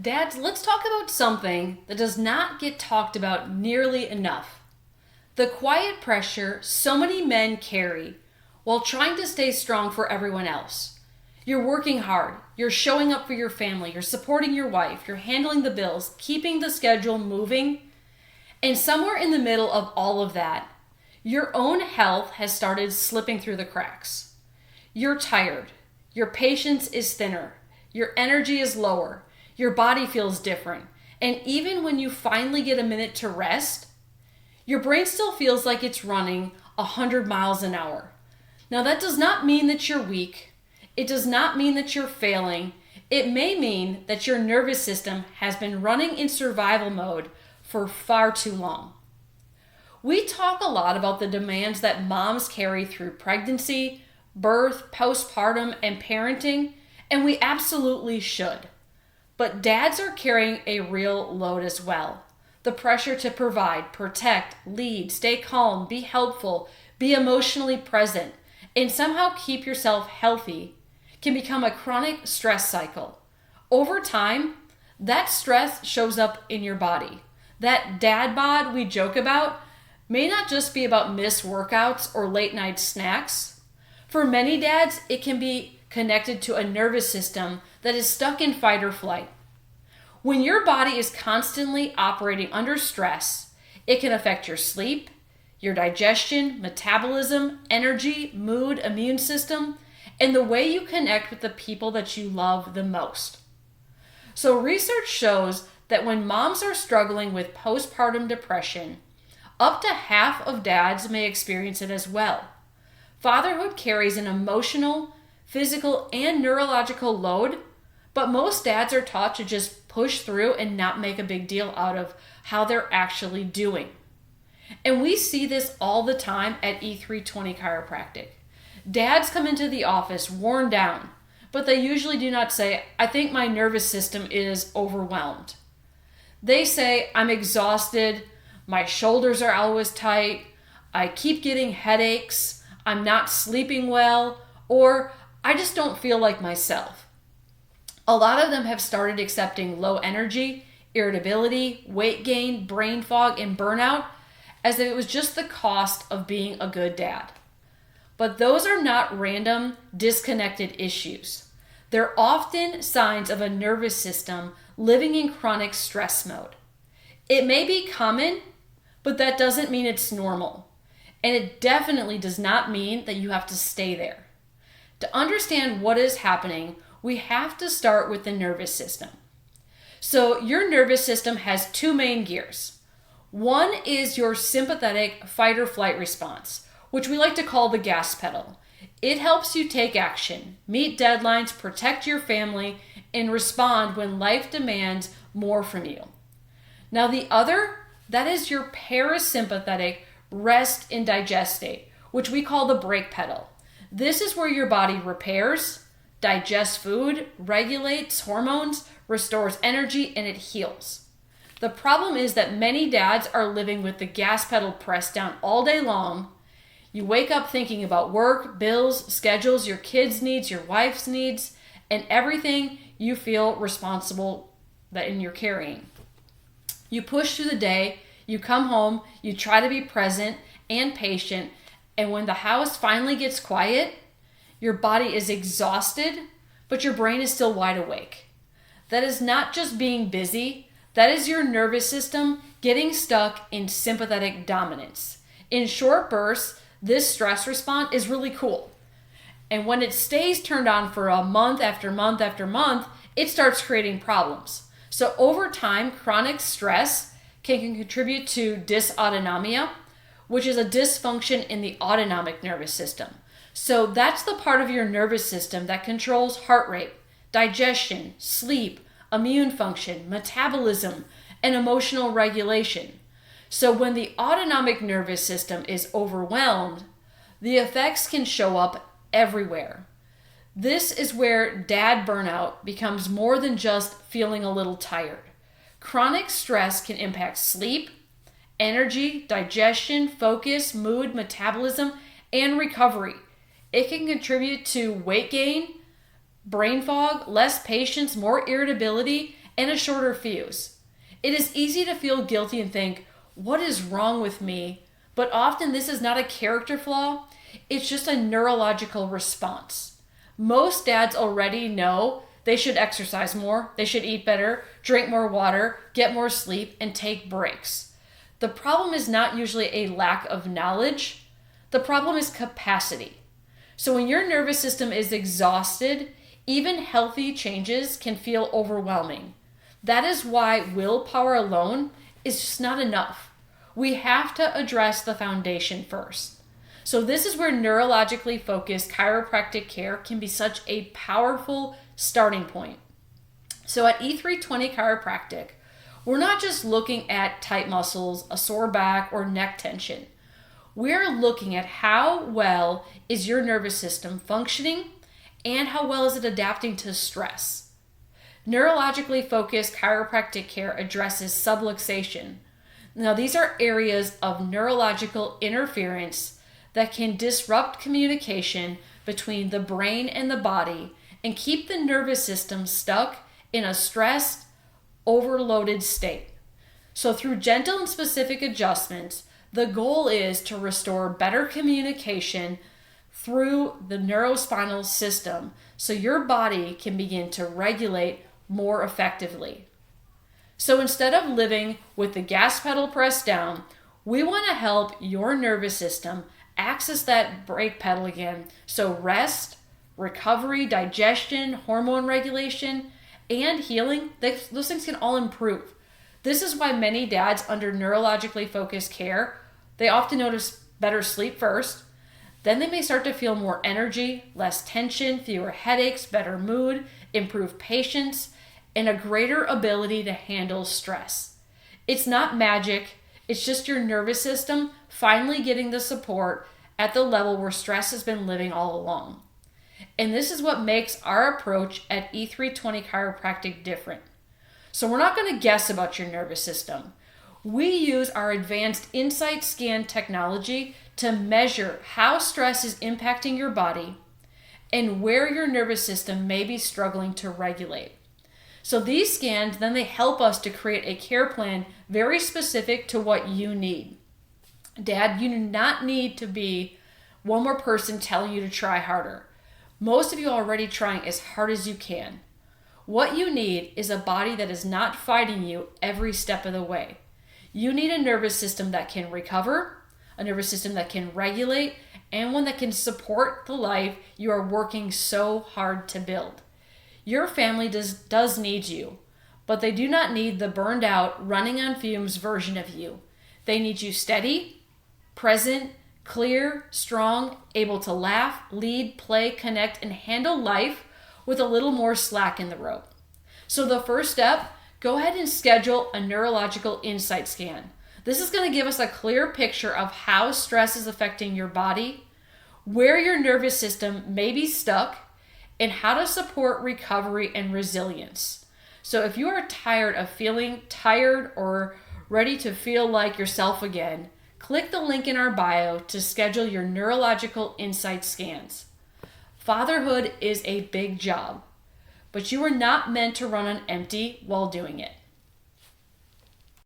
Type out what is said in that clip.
Dads, let's talk about something that does not get talked about nearly enough. The quiet pressure so many men carry while trying to stay strong for everyone else. You're working hard, you're showing up for your family, you're supporting your wife, you're handling the bills, keeping the schedule moving, and somewhere in the middle of all of that, your own health has started slipping through the cracks. You're tired, your patience is thinner, your energy is lower, your body feels different, and even when you finally get a minute to rest, your brain still feels like it's running 100 miles an hour. Now, that does not mean that you're weak. It does not mean that you're failing. It may mean that your nervous system has been running in survival mode for far too long. We talk a lot about the demands that moms carry through pregnancy, birth, postpartum, and parenting, and we absolutely should. But dads are carrying a real load as well. The pressure to provide, protect, lead, stay calm, be helpful, be emotionally present, and somehow keep yourself healthy can become a chronic stress cycle. Over time, that stress shows up in your body. That dad bod we joke about may not just be about missed workouts or late night snacks. For many dads, it can be connected to a nervous system that is stuck in fight or flight. When your body is constantly operating under stress, it can affect your sleep, your digestion, metabolism, energy, mood, immune system, and the way you connect with the people that you love the most. So research shows that when moms are struggling with postpartum depression, up to half of dads may experience it as well. Fatherhood carries an emotional, physical, and neurological load, but most dads are taught to just push through and not make a big deal out of how they're actually doing. And we see this all the time at E320 Chiropractic. Dads come into the office worn down, but they usually do not say, "I think my nervous system is overwhelmed." They say, "I'm exhausted, my shoulders are always tight, I keep getting headaches, I'm not sleeping well, or I just don't feel like myself." A lot of them have started accepting low energy, irritability, weight gain, brain fog, and burnout as if it was just the cost of being a good dad. But those are not random, disconnected issues. They're often signs of a nervous system living in chronic stress mode. It may be common, but that doesn't mean it's normal. And it definitely does not mean that you have to stay there. To understand what is happening, we have to start with the nervous system. So your nervous system has two main gears. One is your sympathetic fight or flight response, which we like to call the gas pedal. It helps you take action, meet deadlines, protect your family, and respond when life demands more from you. Now the other, that is your parasympathetic rest and digest state, which we call the brake pedal. This is where your body repairs, digests food, regulates hormones, restores energy, and it heals. The problem is that many dads are living with the gas pedal pressed down all day long. You wake up thinking about work, bills, schedules, your kids' needs, your wife's needs, and everything you feel responsible that you're carrying. You push through the day, you come home, you try to be present and patient, and when the house finally gets quiet, your body is exhausted, but your brain is still wide awake. That is not just being busy, that is your nervous system getting stuck in sympathetic dominance. In short bursts, this stress response is really cool. And when it stays turned on for a month after month after month, it starts creating problems. So over time, chronic stress can contribute to dysautonomia, which is a dysfunction in the autonomic nervous system. So that's the part of your nervous system that controls heart rate, digestion, sleep, immune function, metabolism, and emotional regulation. So when the autonomic nervous system is overwhelmed, the effects can show up everywhere. This is where dad burnout becomes more than just feeling a little tired. Chronic stress can impact sleep, energy, digestion, focus, mood, metabolism, and recovery. It can contribute to weight gain, brain fog, less patience, more irritability, and a shorter fuse. It is easy to feel guilty and think, what is wrong with me? But often this is not a character flaw, it's just a neurological response. Most dads already know they should exercise more, they should eat better, drink more water, get more sleep, and take breaks. The problem is not usually a lack of knowledge. The problem is capacity. So when your nervous system is exhausted, even healthy changes can feel overwhelming. That is why willpower alone is just not enough. We have to address the foundation first. So this is where neurologically focused chiropractic care can be such a powerful starting point. So at E320 Chiropractic, we're not just looking at tight muscles, a sore back, or neck tension. We're looking at how well is your nervous system functioning and how well is it adapting to stress. Neurologically focused chiropractic care addresses subluxation. Now, these are areas of neurological interference that can disrupt communication between the brain and the body and keep the nervous system stuck in a stressed, overloaded state. So through gentle and specific adjustments, the goal is to restore better communication through the neurospinal system so your body can begin to regulate more effectively. So instead of living with the gas pedal pressed down, we want to help your nervous system access that brake pedal again. So rest, recovery, digestion, hormone regulation, and healing, those things can all improve. This is why many dads under neurologically focused care, they often notice better sleep first. Then they may start to feel more energy, less tension, fewer headaches, better mood, improved patience, and a greater ability to handle stress. It's not magic. It's just your nervous system finally getting the support at the level where stress has been living all along. And this is what makes our approach at E320 Chiropractic different. So we're not going to guess about your nervous system. We use our advanced Insight Scan technology to measure how stress is impacting your body and where your nervous system may be struggling to regulate. So these scans, then they help us to create a care plan very specific to what you need. Dad, you do not need to be one more person telling you to try harder. Most of you are already trying as hard as you can. What you need is a body that is not fighting you every step of the way. You need a nervous system that can recover, a nervous system that can regulate, and one that can support the life you are working so hard to build. Your family does need you, but they do not need the burned out, running on fumes version of you. They need you steady, present, clear, strong, able to laugh, lead, play, connect, and handle life with a little more slack in the rope. So the first step, go ahead and schedule a neurological insight scan. This is going to give us a clear picture of how stress is affecting your body, where your nervous system may be stuck, and how to support recovery and resilience. So if you are tired of feeling tired or ready to feel like yourself again, click the link in our bio to schedule your neurological insight scans. Fatherhood is a big job, but you are not meant to run on empty while doing it.